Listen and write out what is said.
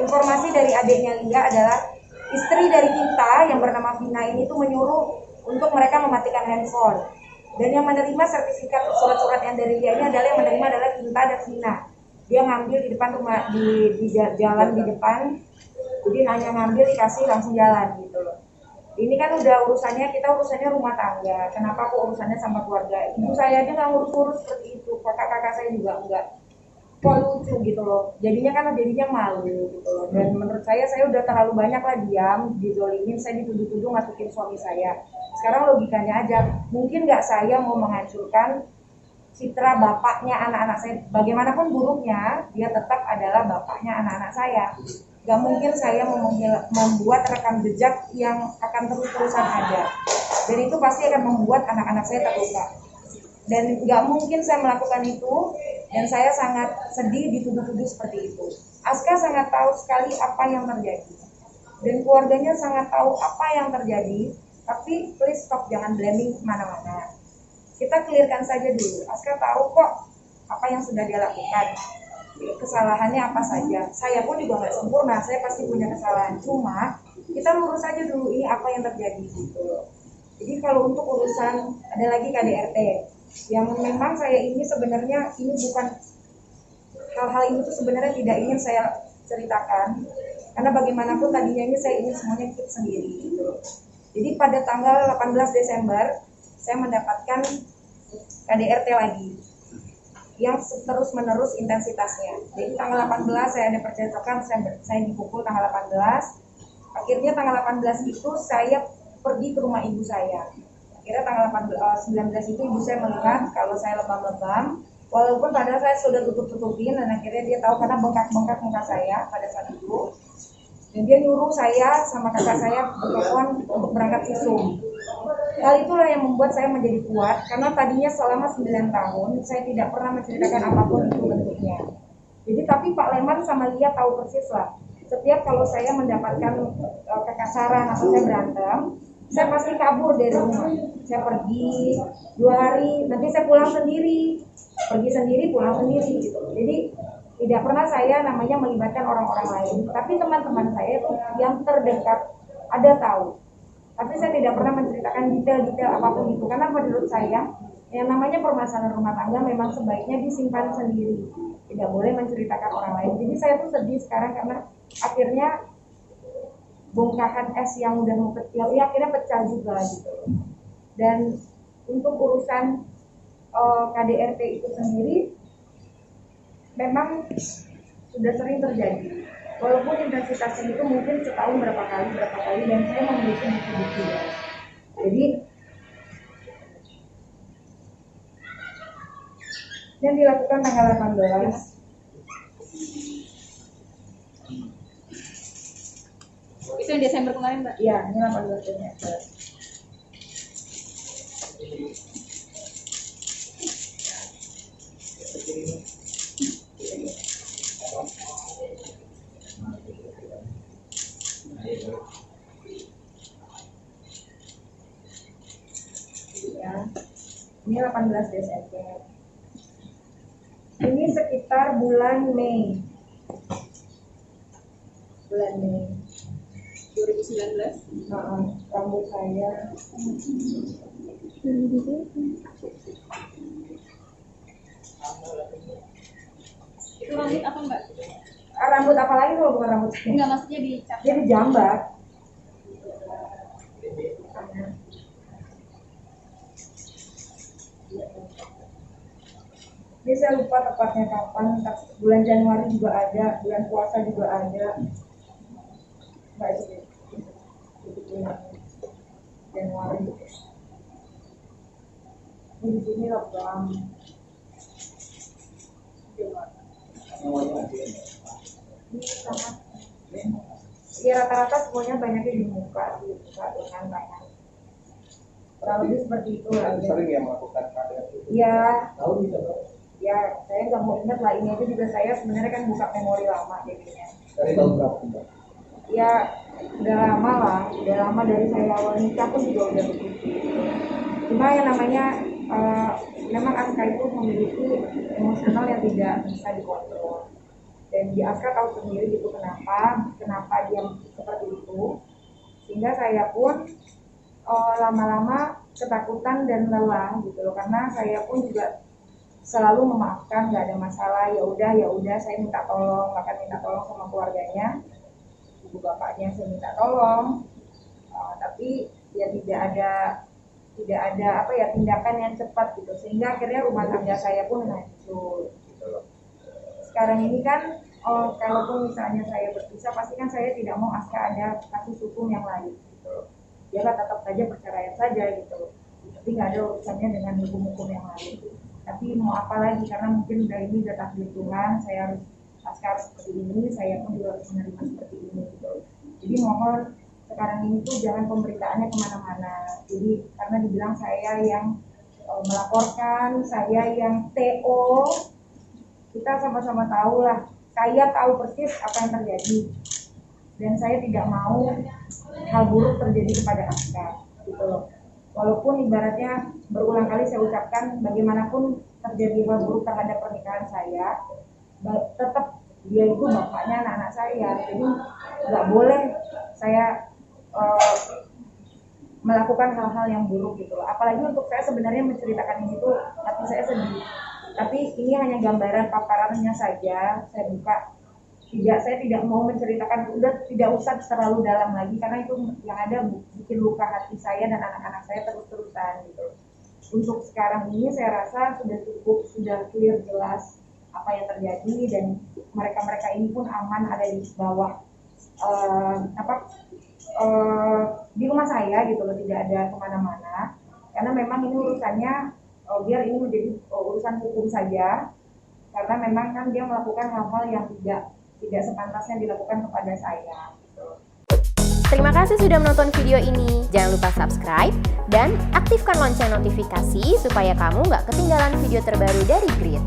informasi dari adiknya Lia adalah istri dari kita yang bernama Vina ini tuh menyuruh untuk mereka mematikan handphone. Dan yang menerima sertifikat surat-surat yang dari Lia ini adalah yang menerima adalah Kinta dan Vina. Dia ngambil di depan rumah, di jalan di depan, jadi hanya ngambil dikasih langsung jalan gitu loh. Ini kan udah kita urusannya rumah tangga. Kenapa kok urusannya sama keluarga? Ibu saya aja nggak ngurus-ngurus seperti itu, kakak-kakak saya juga enggak. Kok lucu gitu loh. Jadinya malu gitu loh. Dan menurut saya udah terlalu banyak lah diam, dizolimin, saya dituduh-tuduh masukin suami saya. Sekarang logikanya aja, mungkin nggak saya mau menghancurkan citra bapaknya anak-anak saya. Bagaimanapun buruknya, dia tetap adalah bapaknya anak-anak saya. Gak mungkin saya membuat rekam jejak yang akan terus-terusan ada. Dan itu pasti akan membuat anak-anak saya terluka. Dan gak mungkin saya melakukan itu. Dan saya sangat sedih dituduh-tuduh seperti itu. Aska sangat tahu sekali apa yang terjadi. Dan keluarganya sangat tahu apa yang terjadi. Tapi please stop, jangan blaming kemana-mana. Kita clearkan saja dulu. Aska tahu kok apa yang sudah dia lakukan. Kesalahannya apa saja. Saya pun juga nggak sempurna, saya pasti punya kesalahan. Cuma kita lurus aja dulu ini apa yang terjadi gitu loh. Jadi kalau untuk urusan ada lagi KDRT yang memang saya ini sebenarnya ini bukan hal-hal ini tuh sebenarnya tidak ingin saya ceritakan karena bagaimanapun tadinya ini saya ingin semuanya keep sendiri gitu loh. Jadi pada tanggal 18 Desember saya mendapatkan KDRT lagi yang terus menerus intensitasnya. Jadi tanggal 18 saya ada percakapan, saya dipukul tanggal 18. Akhirnya tanggal 18 itu saya pergi ke rumah ibu saya. Akhirnya tanggal 19 itu ibu saya melihat kalau saya lebam-lebam, walaupun padahal saya sudah tutup-tutupin, dan akhirnya dia tahu karena bengkak-bengkak muka saya pada saat itu. Dan dia nyuruh saya sama kakak saya bertelepon untuk berangkat visum. Hal itulah yang membuat saya menjadi kuat, karena tadinya selama 9 tahun saya tidak pernah menceritakan apapun itu bentuknya. Jadi tapi Pak Leman sama Lia tahu persis lah. Setiap kalau saya mendapatkan kekasaran atau saya berantem, saya pasti kabur dari rumah. Saya pergi 2 hari, nanti saya pulang sendiri, pergi sendiri, pulang sendiri gitu. Jadi tidak pernah saya namanya melibatkan orang-orang lain. Tapi teman-teman saya itu yang terdekat ada tahu. Tapi saya tidak pernah menceritakan detail-detail apapun itu. Karena menurut saya, yang namanya permasalahan rumah tangga memang sebaiknya disimpan sendiri. Tidak boleh menceritakan orang lain. Jadi saya tuh sedih sekarang karena akhirnya bongkahan es yang udah mau kecil, ya akhirnya pecah juga gitu. Dan untuk urusan KDRT itu sendiri, memang sudah sering terjadi. Walaupun intensitasnya itu mungkin setahun berapa kali, dan saya memiliki bukti-bukti. Jadi yang dilakukan tanggal 18. Itu yang Desember kemarin, Mbak? Iya, ini 18 Desember. Ya, ini 18 Desember. Ini sekitar bulan Mei. Bulan Mei 2019. Rambut saya Itu rambut apa, Mbak? rambut apa lagi kalau bukan rambut saya? Enggak, maksudnya dicap. Dia dijambat. Ini saya lupa tepatnya kapan, bulan Januari juga ada, bulan puasa juga ada. Mbak itu bulan Januari. Ini di sini lockdown. Ya rata-rata semuanya banyaknya di muka, di lengan tangan. Kurang lebih seperti itu lah. Sering ya melakukan KDRT? Iya. Tahu bisa bro? Ya, saya nggak mau ingat lah, ini aja juga saya sebenarnya kan buka memori lama jadinya. Dari tahun berapa Mbak? Ya, udah lama dari saya awal nikah pun juga udah begitu. Cuma yang namanya memang Aska itu memiliki emosional yang tidak bisa dikontrol. Dan di Aska tahu sendiri gitu kenapa dia seperti itu, sehingga saya pun lama-lama ketakutan dan lelah gitu loh, karena saya pun juga selalu memaafkan, nggak ada masalah, ya udah saya minta tolong, bahkan minta tolong sama keluarganya, ibu bapaknya saya minta tolong, tapi ya tidak ada apa ya tindakan yang cepat gitu, sehingga akhirnya rumah tangga saya pun hancur gitu loh. Sekarang ini kan kalaupun misalnya saya berpisah, pasti kan saya tidak mau Aska ada kasus hukum yang lain gitu loh. Dia tetap saja perceraian saja gitu loh, tapi nggak ada urusannya dengan hukum-hukum yang lain. Tapi mau apa lagi, karena mungkin udah ini udah takdir Tuhan, saya harus Aska seperti ini, saya pun juga harus menerima seperti ini gitu. Jadi mohon sekarang ini tuh jangan pemberitaannya kemana-mana. Jadi karena dibilang saya yang melaporkan, saya yang TO, kita sama-sama tahu lah, saya tahu persis apa yang terjadi, dan saya tidak mau hal buruk terjadi kepada Aska gitu loh. Walaupun ibaratnya berulang kali saya ucapkan bagaimanapun terjadi hal buruk terhadap pernikahan saya, tetap dia itu bapaknya anak-anak saya, jadi nggak boleh saya melakukan hal-hal yang buruk gitu loh. Apalagi untuk saya sebenarnya menceritakan ini tuh hati saya sedih, tapi ini hanya gambaran paparannya saja, saya buka. Saya tidak mau menceritakan, udah tidak usah terlalu dalam lagi, karena itu yang ada bikin luka hati saya dan anak-anak saya terus-terusan gitu. Untuk sekarang ini saya rasa sudah cukup, sudah clear jelas apa yang terjadi, dan mereka-mereka ini pun aman ada di bawah di rumah saya gitu loh, tidak ada kemana-mana, karena memang ini urusannya biar ini menjadi urusan hukum saja, karena memang kan dia melakukan hal-hal yang tidak sepantasnya dilakukan kepada saya. Terima kasih sudah menonton video ini. Jangan lupa subscribe dan aktifkan lonceng notifikasi supaya kamu nggak ketinggalan video terbaru dari Grit.